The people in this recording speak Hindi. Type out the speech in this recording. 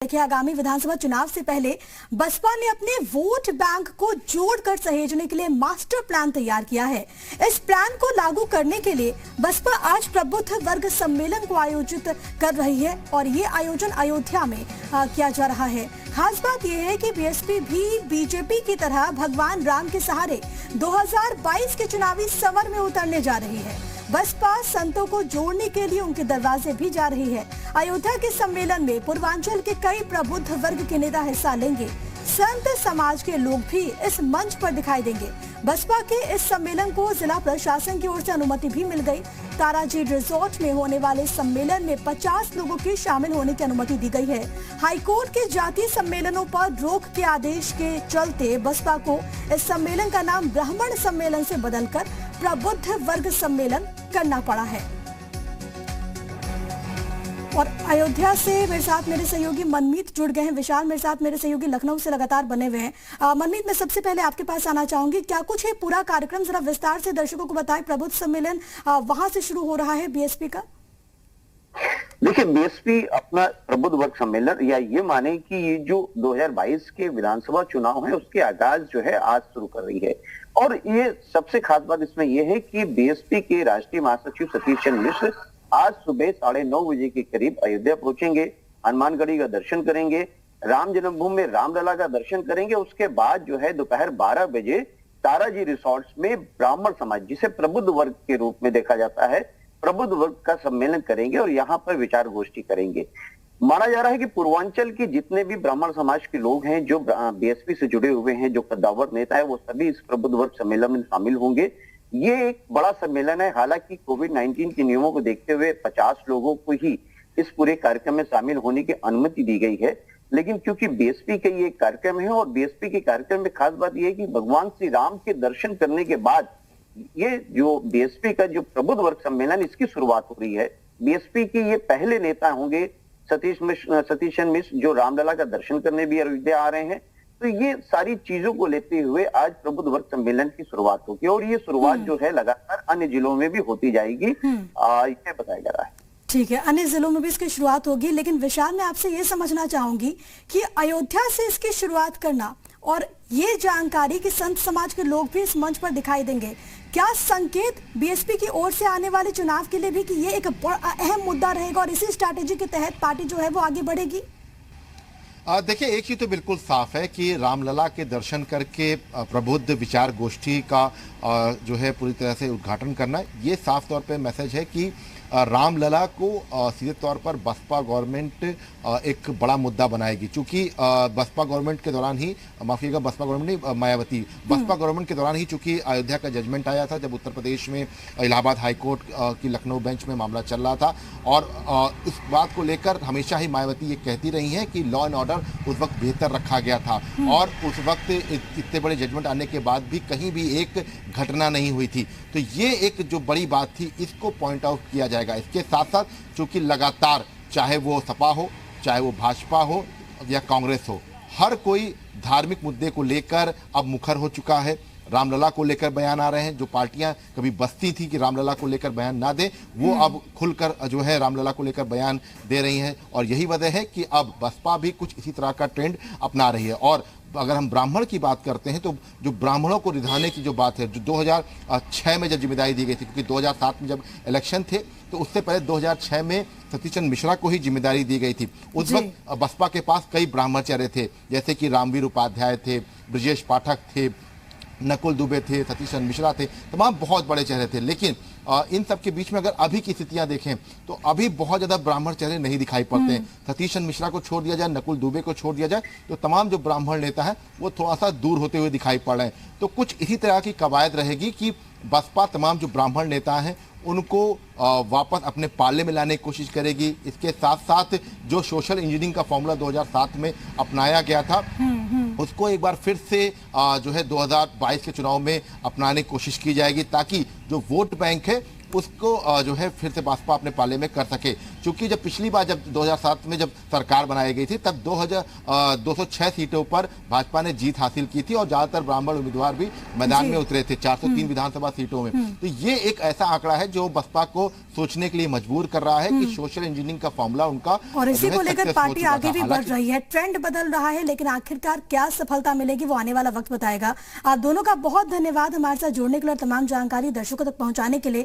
देखिए, आगामी विधानसभा चुनाव से पहले बसपा ने अपने वोट बैंक को जोड़कर सहेजने के लिए मास्टर प्लान तैयार किया है। इस प्लान को लागू करने के लिए बसपा आज प्रबुद्ध वर्ग सम्मेलन को आयोजित कर रही है और ये आयोजन अयोध्या में किया जा रहा है। खास बात यह है कि बीएसपी भी बीजेपी की तरह भगवान राम के सहारे 2022 के चुनावी समर में उतरने जा रही है। बसपा संतों को जोड़ने के लिए उनके दरवाजे भी जा रही है। अयोध्या के सम्मेलन में पूर्वांचल के कई प्रबुद्ध वर्ग के नेता हिस्सा लेंगे। संत समाज के लोग भी इस मंच पर दिखाई देंगे। बसपा के इस सम्मेलन को जिला प्रशासन की ओर से अनुमति भी मिल गई। ताराजी रिजॉर्ट में होने वाले सम्मेलन में 50 लोगों के शामिल होने की अनुमति दी गई है। हाईकोर्ट के जातीय सम्मेलनों पर रोक के आदेश के चलते बसपा को इस सम्मेलन का नाम ब्राह्मण सम्मेलन से बदलकर प्रबुद्ध वर्ग सम्मेलन करना पड़ा है। और अयोध्या से मेरे साथ मेरे सहयोगी मनमीत जुड़ गए हैं। विशाल मेरे साथ मेरे सहयोगी लखनऊ से लगातार बने हुए हैं। मनमीत, मैं सबसे पहले आपके पास आना चाहूंगी, क्या कुछ है पूरा कार्यक्रम, जरा विस्तार से दर्शकों को बताएं। प्रबुद्ध सम्मेलन वहां से शुरू हो रहा है बीएसपी का। देखिए, बीएसपी अपना प्रबुद्ध वर्ग सम्मेलन या ये माने कि ये जो 2022 के विधानसभा चुनाव है उसके आगाज जो है आज शुरू कर रही है। और ये सबसे खास बात इसमें यह है कि बीएसपी के राष्ट्रीय महासचिव सतीश चंद्र मिश्र आज सुबह 9:30 बजे के करीब अयोध्या पहुंचेंगे, हनुमानगढ़ी का दर्शन करेंगे, राम जन्मभूमि में रामलला का दर्शन करेंगे। उसके बाद जो है दोपहर 12 बजे ताराजी रिसोर्ट्स में ब्राह्मण समाज, जिसे प्रबुद्ध वर्ग के रूप में देखा जाता है, प्रबुद्ध वर्ग का सम्मेलन करेंगे और यहाँ पर विचार गोष्ठी करेंगे। माना जा रहा है कि पूर्वांचल के जितने भी ब्राह्मण समाज के लोग हैं जो बीएसपी से जुड़े हुए हैं, जो कद्दावर नेता है, वो सभी इस प्रबुद्ध वर्ग सम्मेलन में शामिल होंगे। ये एक बड़ा सम्मेलन है। हालांकि कोविड-19 के नियमों को देखते हुए 50 लोगों को ही इस पूरे कार्यक्रम में शामिल होने की अनुमति दी गई है, लेकिन क्योंकि बीएसपी का ये कार्यक्रम है और बीएसपी के कार्यक्रम में खास बात यह है कि भगवान श्री राम के दर्शन करने के बाद ये जो बीएसपी का जो प्रबुद्ध वर्ग सम्मेलन, इसकी शुरुआत हो रही है। बीएसपी के ये पहले नेता होंगे सतीश मिश्र, जो रामलला का दर्शन करने भी अयोध्या आ रहे हैं। तो ये सारी चीजों को लेते हुए आज प्रबुद्ध वर्ग सम्मेलन की शुरुआत होगी और ये शुरुआत जो है लगातार अन्य जिलों में भी होती जाएगी, ये बताया जा रहा है। ठीक है, अन्य जिलों में भी इसकी शुरुआत होगी। लेकिन विशाल, मैं आपसे ये समझना चाहूंगी कि अयोध्या से इसकी शुरुआत करना और ये जानकारी कि संत समाज के लोग भी इस मंच पर दिखाई देंगे, क्या संकेत बीएसपी की ओर से आने वाले चुनाव के लिए भी कि ये एक अहम मुद्दा रहेगा और इसी स्ट्रैटेजी के तहत पार्टी जो है वो आगे बढ़ेगी? देखिए, एक चीज तो बिल्कुल साफ है कि रामलला के दर्शन करके प्रबुद्ध विचार गोष्ठी का जो है पूरी तरह से उद्घाटन करना, ये साफ तौर पे मैसेज है कि रामलला को सीधे तौर पर बसपा गवर्नमेंट एक बड़ा मुद्दा बनाएगी। चूंकि बसपा गवर्नमेंट के दौरान ही, माफिएगा, बसपा गवर्नमेंट नहीं, मायावती, बसपा गवर्नमेंट के दौरान ही चूंकि अयोध्या का जजमेंट आया था, जब उत्तर प्रदेश में इलाहाबाद हाईकोर्ट की लखनऊ बेंच में मामला चल रहा था। और इस बात को लेकर हमेशा ही मायावती ये कहती रही हैं कि लॉ एंड ऑर्डर उस वक्त बेहतर रखा गया था और उस वक्त इतने बड़े जजमेंट आने के बाद भी कहीं भी एक घटना नहीं हुई थी। तो ये एक जो बड़ी बात थी, इसको पॉइंट आउट किया जाएगा। इसके साथ साथ चूंकि लगातार, चाहे वो सपा हो, चाहे वो भाजपा हो या कांग्रेस हो, हर कोई धार्मिक मुद्दे को लेकर अब मुखर हो चुका है। रामलला को लेकर बयान आ रहे हैं। जो पार्टियां कभी बसती थी कि रामलला को लेकर बयान ना दे, वो अब खुलकर जो है रामलला को लेकर बयान दे रही हैं। और यही वजह है कि अब बसपा भी कुछ इसी तरह का ट्रेंड अपना रही है। और अगर हम ब्राह्मण की बात करते हैं तो जो ब्राह्मणों को रिझाने की जो बात है, जो 2006 में जब जिम्मेदारी दी गई थी, क्योंकि 2007 में जब इलेक्शन थे तो उससे पहले 2006 में सतीश चंद्र मिश्रा को ही जिम्मेदारी दी गई थी। उस वक्त बसपा के पास कई ब्राह्मणचर्य थे, जैसे कि रामवीर उपाध्याय थे, ब्रजेश पाठक थे, नकुल दुबे थे, सतीश चंद्र मिश्रा थे, तमाम बहुत बड़े चेहरे थे। लेकिन इन सब के बीच में अगर अभी की स्थितियां देखें तो अभी बहुत ज्यादा ब्राह्मण चेहरे नहीं दिखाई पड़ते हैं। सतीश चंद्र मिश्रा को छोड़ दिया जाए, नकुल दुबे को छोड़ दिया जाए, तो तमाम जो ब्राह्मण नेता हैं वो थोड़ा सा दूर होते हुए दिखाई पड़ रहे हैं। तो कुछ इसी तरह की कवायद रहेगी कि बसपा तमाम जो ब्राह्मण नेता हैं उनको वापस अपने पाले में लाने की कोशिश करेगी। इसके साथ साथ जो सोशल इंजीनियरिंग का फॉर्मूला 2007 में अपनाया गया था, उसको एक बार फिर से जो है 2022 के चुनाव में अपनाने की कोशिश की जाएगी, ताकि जो वोट बैंक है उसको जो है फिर से भाजपा अपने पाले में कर सके। क्योंकि जब पिछली बार जब 2007 में जब सरकार बनाई गई थी तब 206 सीटों पर भाजपा ने जीत हासिल की थी और ज्यादातर ब्राह्मण उम्मीदवार भी मैदान में उतरे थे 403 विधानसभा सीटों में। तो ये एक ऐसा आंकड़ा है जो बसपा को सोचने के लिए मजबूर कर रहा है कि सोशल इंजीनियरिंग का फॉर्मूला उनका और इसी को लेकर पार्टी आगे भी बढ़ हालांकि रही है, ट्रेंड बदल रहा है, लेकिन आखिरकार क्या सफलता मिलेगी वो आने वाला वक्त बताएगा। आप दोनों का बहुत धन्यवाद हमारे साथ जुड़ने के लिए और तमाम जानकारी दर्शकों तक पहुंचाने के लिए।